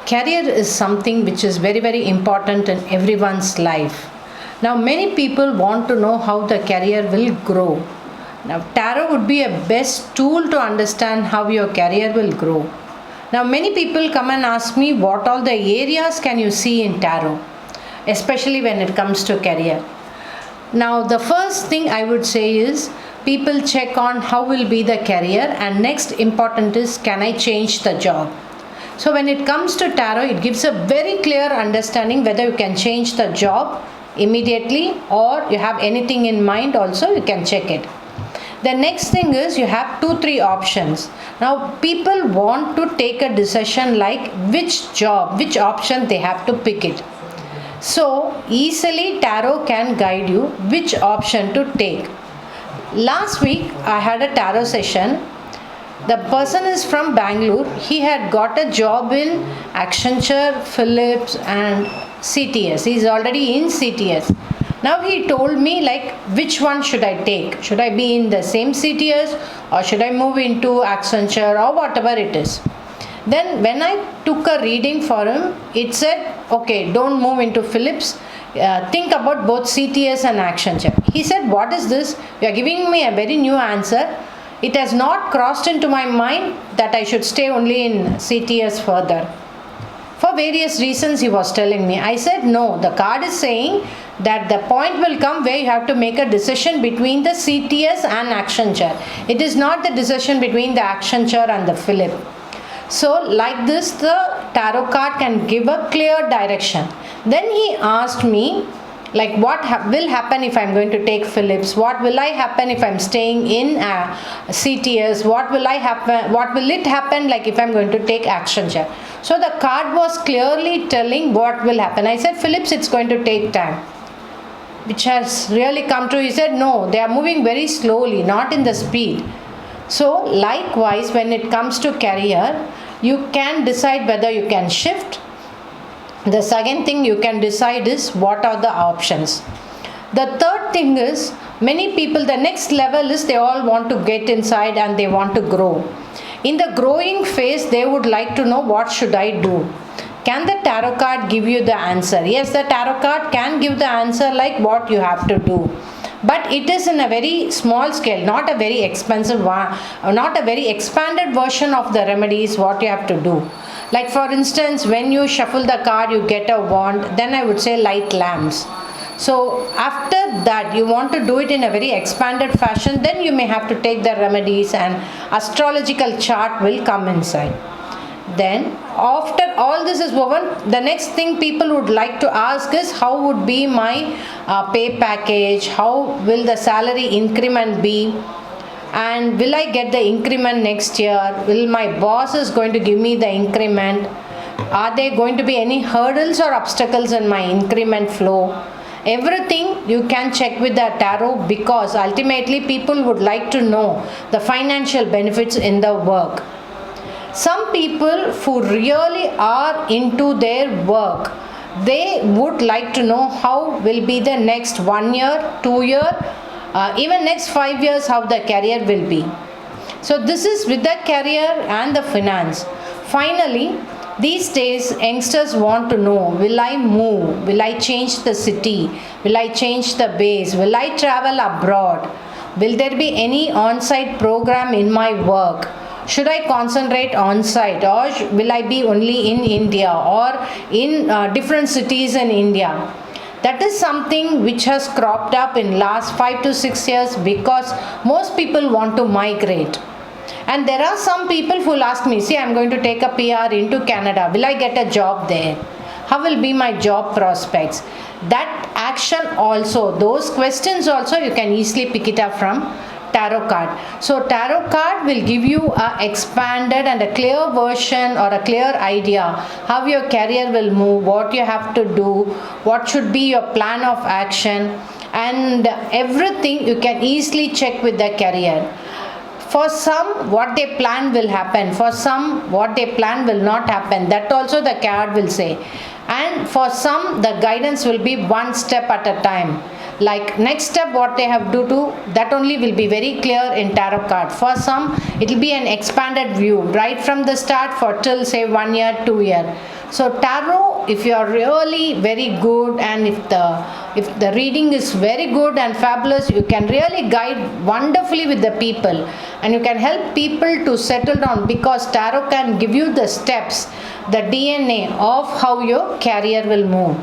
Career is something which is very, very important in everyone's life. Now, many people want to know how the career will grow. Now, tarot would be a best tool to understand how your career will grow. Now, many people come and ask me what all the areas can you see in tarot, especially when it comes to career. Now, the first thing I would say is people check on how will be the career, and next important is can I change the job. So when it comes to tarot, it gives a very clear understanding whether you can change the job immediately or you have anything in mind also, you can check it. The next thing is you have 2-3 options. Now people want to take a decision like which job, which option they have to pick it. So easily tarot can guide you which option to take. Last week I had a tarot session. The person is from Bangalore. He had got a job in Accenture, Philips and CTS. He is already in CTS. Now he told me like which one should I take? Should I be in the same CTS or should I move into Accenture or whatever it is? Then when I took a reading for him, it said, okay, don't move into Philips. Think about both CTS and Accenture. He said, what is this? You are giving me a very new answer. It has not crossed into my mind that I should stay only in CTS further. For various reasons he was telling me. I said no, the card is saying that the point will come where you have to make a decision between the CTS and Accenture. It is not the decision between the Accenture and the Philip. So like this, the tarot card can give a clear direction. Then he asked me like what will happen if I'm going to take Philips? What will I happen if I'm staying in CTS? What will it happen like if I'm going to take Accenture? So the card was clearly telling what will happen. I said Philips, it's going to take time, which has really come true. He said no, they are moving very slowly, not in the speed. So likewise, when it comes to career, you can decide whether you can shift. The second thing you can decide is what are the options. The third thing is many people, the next level is they all want to get inside and they want to grow. In the growing phase, they would like to know what should I do. Can the tarot card give you the answer? Yes, the tarot card can give the answer like what you have to do. But it is in a very small scale, not a very expensive one, not a very expanded version of the remedies what you have to do. Like for instance, when you shuffle the card, you get a wand, then I would say light lamps. So after that, you want to do it in a very expanded fashion, then you may have to take the remedies and astrological chart will come inside. Then after all this is woven, the next thing people would like to ask is how would be my pay package, how will the salary increment be, and will I get the increment next year, will my boss is going to give me the increment, are there going to be any hurdles or obstacles in my increment flow. Everything you can check with the tarot, because ultimately people would like to know the financial benefits in the work. Some people who really are into their work, they would like to know how will be the next 1 year, 2 year, even next 5 years how the career will be. So this is with the career and the finance. Finally, these days youngsters want to know, will I move? Will I change the city? Will I change the base? Will I travel abroad? Will there be any on-site program in my work? Should I concentrate on-site or will I be only in India or in different cities in India? That is something which has cropped up in last 5 to 6 years because most people want to migrate. And there are some people who will ask me, see, I'm going to take a PR into Canada. Will I get a job there? How will be my job prospects? That action also, those questions also, you can easily pick it up from tarot card. So tarot card will give you a expanded and a clear version or a clear idea how your career will move, what you have to do, what should be your plan of action, and everything you can easily check with the career. For some, what they plan will happen. For some, what they plan will not happen. That also the card will say. And for some, the guidance will be one step at a time. like next step what they have to do, that only will be very clear in tarot card. For some it will be an expanded view right from the start for till say 1 year, 2 year. So tarot, if you are really very good, and if the reading is very good and fabulous, you can really guide wonderfully with the people, and you can help people to settle down, because tarot can give you the steps, the DNA of how your career will move.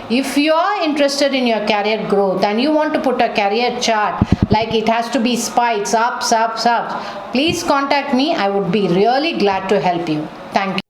If you are interested in your career growth and you want to put a career chart like it has to be spikes, ups, ups, ups, please contact me. I would be really glad to help you. Thank you.